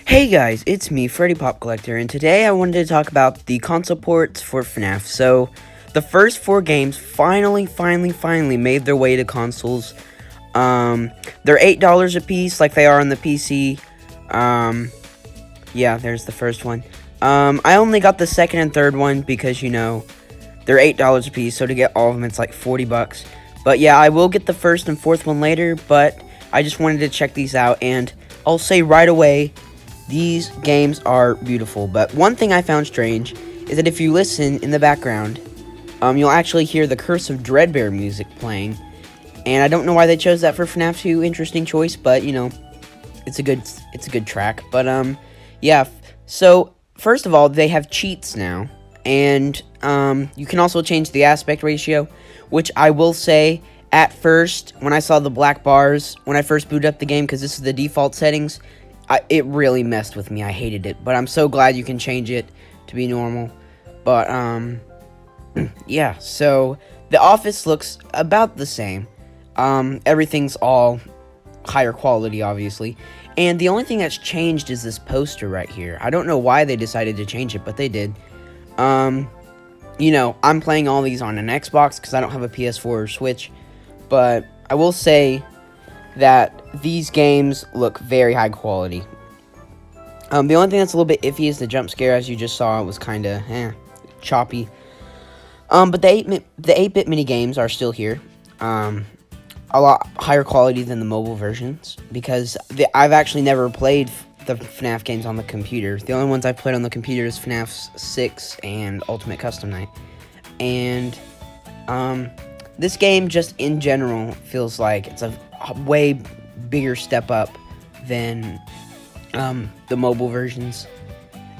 Hey guys, it's me, Freddy Pop Collector, and today I wanted to talk about the console ports for FNAF. So, the first four games finally made their way to consoles. They're $8 a piece, like they are on the PC. Yeah, there's the first one. I only got the second and third one because, they're $8 a piece, so to get all of them, it's like 40 bucks. But yeah, I will get the first and fourth one later, but I just wanted to check these out, and I'll say right away, these games are beautiful, but one thing I found strange is that if you listen in the background, you'll actually hear the Curse of Dreadbear music playing, and I don't know why they chose that for FNAF 2. Interesting choice, but it's a good track. But yeah. So first of all, they have cheats now, and you can also change the aspect ratio, which I will say. At first, when I saw the black bars when I first booted up the game, because this is the default settings, it really messed with me. I hated it, but I'm so glad you can change it to be normal. But yeah. So the office looks about the same. Everything's all higher quality, obviously, and the only thing that's changed is this poster right here. I don't know why they decided to change it, but they did. I'm playing all these on an Xbox because I don't have a PS4 or Switch, but I will say that these games look very high quality. The only thing that's a little bit iffy is the jump scare, as you just saw. It was kind of choppy. But the 8-bit mini games are still here. A lot higher quality than the mobile versions, because I've actually never played the FNAF games on the computer. The only ones I've played on the computer is FNAF 6 and Ultimate Custom Night. And this game just in general feels like it's a way bigger step up than the mobile versions.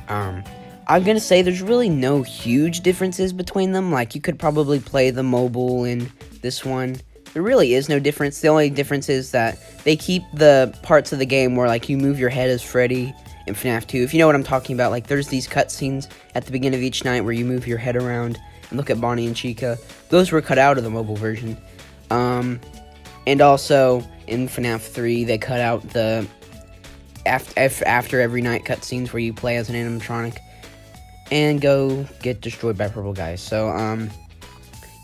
I'm gonna say there's really no huge differences between them. Like, you could probably play the mobile in this one. There really is no difference. The only difference is that they keep the parts of the game where, like, you move your head as Freddy in FNAF 2. If you know what I'm talking about, like, there's these cutscenes at the beginning of each night where you move your head around and look at Bonnie and Chica. Those were cut out of the mobile version. And also, in FNAF 3, they cut out the after every night cutscenes where you play as an animatronic and go get destroyed by purple guys. So,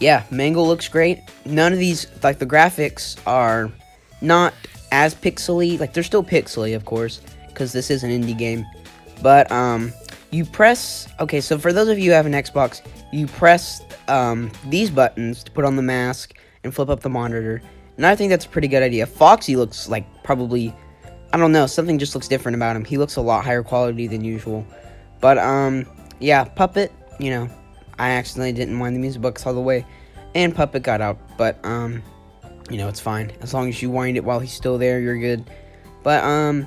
yeah, Mangle looks great. None of these, like, the graphics are not as pixely. Like, they're still pixely, of course, because this is an indie game. But, you press... Okay, so for those of you who have an Xbox, you press these buttons to put on the mask and flip up the monitor. And I think that's a pretty good idea. Foxy looks like probably... I don't know, something just looks different about him. He looks a lot higher quality than usual. But, yeah, Puppet, I accidentally didn't wind the music box all the way, and Puppet got out, but, it's fine. As long as you wind it while he's still there, you're good. But,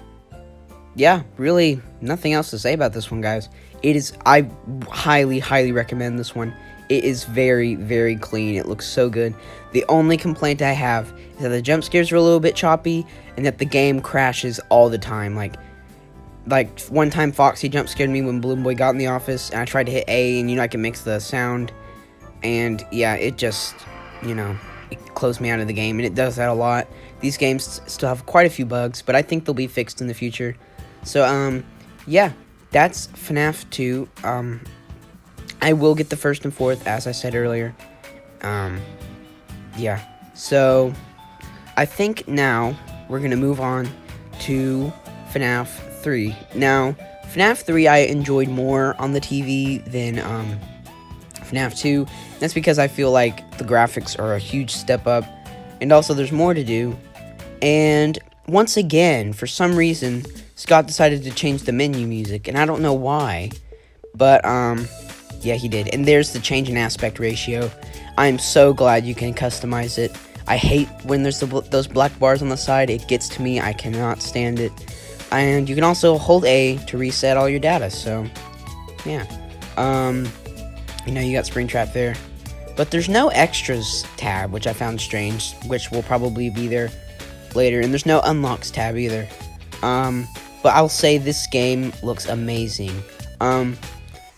yeah, really, nothing else to say about this one, guys. I highly recommend this one. It is very clean. It looks so good. The only complaint I have is that the jump scares are a little bit choppy, and that the game crashes all the time. Like one time Foxy jump scared me when Balloon Boy got in the office, and I tried to hit A, and I can mix the sound, and yeah, it just, it closed me out of the game, and it does that a lot. These games still have quite a few bugs, but I think they'll be fixed in the future. So, yeah, that's FNAF 2. I will get the first and fourth, as I said earlier. Yeah, so I think now we're gonna move on to FNAF 3. Now, FNAF 3 I enjoyed more on the TV than FNAF 2. That's because I feel like the graphics are a huge step up, and also there's more to do. And once again, for some reason, Scott decided to change the menu music, and I don't know why, but yeah, he did. And there's the change in aspect ratio. I'm so glad you can customize it. I hate when there's those black bars on the side. It gets to me. I cannot stand it. And you can also hold A to reset all your data. So, yeah. You got Springtrap there. But there's no extras tab, which I found strange, which will probably be there later. And there's no unlocks tab either. But I'll say this game looks amazing.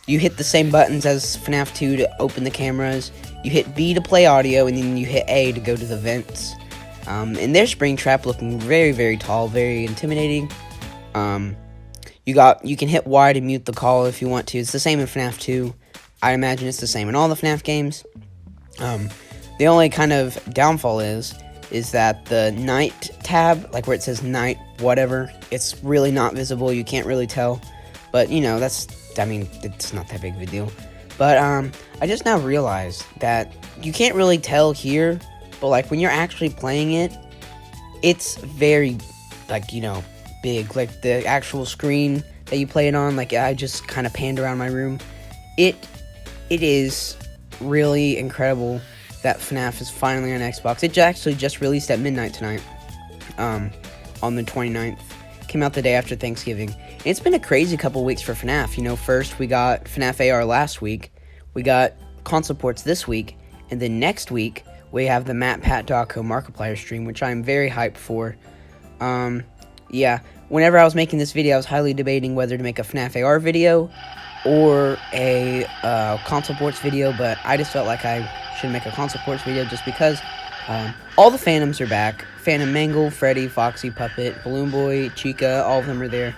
You hit the same buttons as FNAF 2 to open the cameras. You hit B to play audio, and then you hit A to go to the vents. And there's Springtrap looking very tall, very intimidating. You can hit Y to mute the call if you want to. It's the same in FNAF 2. I imagine it's the same in all the FNAF games. The only kind of downfall is that the night tab, like where it says night whatever, it's really not visible. You can't really tell. But, you know, it's not that big of a deal. But, I just now realized that you can't really tell here, but, like, when you're actually playing it, it's very, like, you know, big. Like, the actual screen that you play it on, like, I just kind of panned around my room. It is really incredible that FNAF is finally on Xbox. It actually just released at midnight tonight, on the 29th. Came out the day after Thanksgiving. It's been a crazy couple weeks for FNAF. You know, first we got FNAF AR last week, we got console ports this week, and then next week we have the MattPat.co Markiplier stream, which I'm very hyped for. Yeah, whenever I was making this video, I was highly debating whether to make a FNAF AR video or a console ports video, but I just felt like I should make a console ports video just because all the Phantoms are back. Phantom Mangle, Freddy, Foxy, Puppet, Balloon Boy, Chica, all of them are there.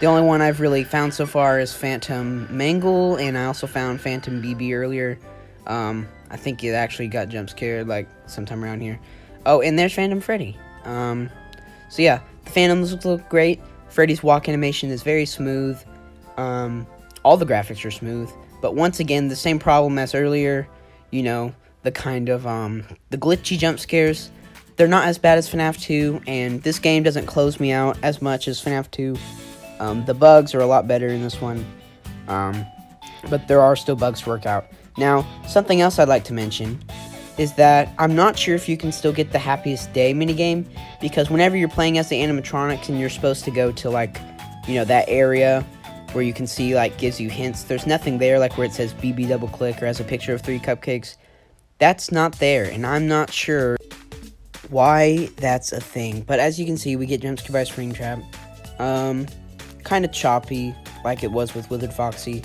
The only one I've really found so far is Phantom Mangle, and I also found Phantom BB earlier. I think it actually got jump scared, like, sometime around here. Oh, and there's Phantom Freddy. So yeah, the Phantoms look great. Freddy's walk animation is very smooth. All the graphics are smooth. But once again, the same problem as earlier, you know, the kind of, the glitchy jump scares, they're not as bad as FNAF 2, and this game doesn't close me out as much as FNAF 2. The bugs are a lot better in this one, but there are still bugs to work out. Now, something else I'd like to mention is that I'm not sure if you can still get the Happiest Day minigame, because whenever you're playing as the animatronics and you're supposed to go to, like, you know, that area where you can see, like, gives you hints, there's nothing there, like where it says BB double click or has a picture of 3 cupcakes. That's not there, and I'm not sure why that's a thing. But as you can see, we get jump scared by a Springtrap. Kind of choppy, like it was with Withered Foxy.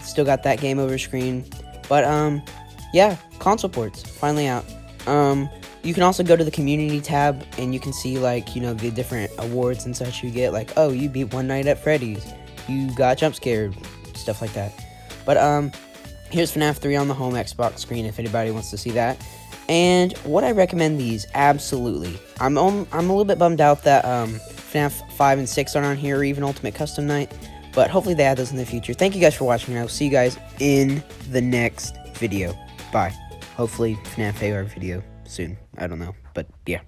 Still got that game over screen. But, yeah, console ports, finally out. You can also go to the community tab, and you can see, like, you know, the different awards and such you get. Like, oh, you beat One Night at Freddy's. You got jump scared. Stuff like that. But, here's FNAF 3 on the home Xbox screen if anybody wants to see that. And would I recommend these? Absolutely. I'm a little bit bummed out that FNAF 5 and 6 aren't on here, or even Ultimate Custom Night. But hopefully they add those in the future. Thank you guys for watching, and I will see you guys in the next video. Bye. Hopefully FNAF AR video soon. I don't know. But yeah.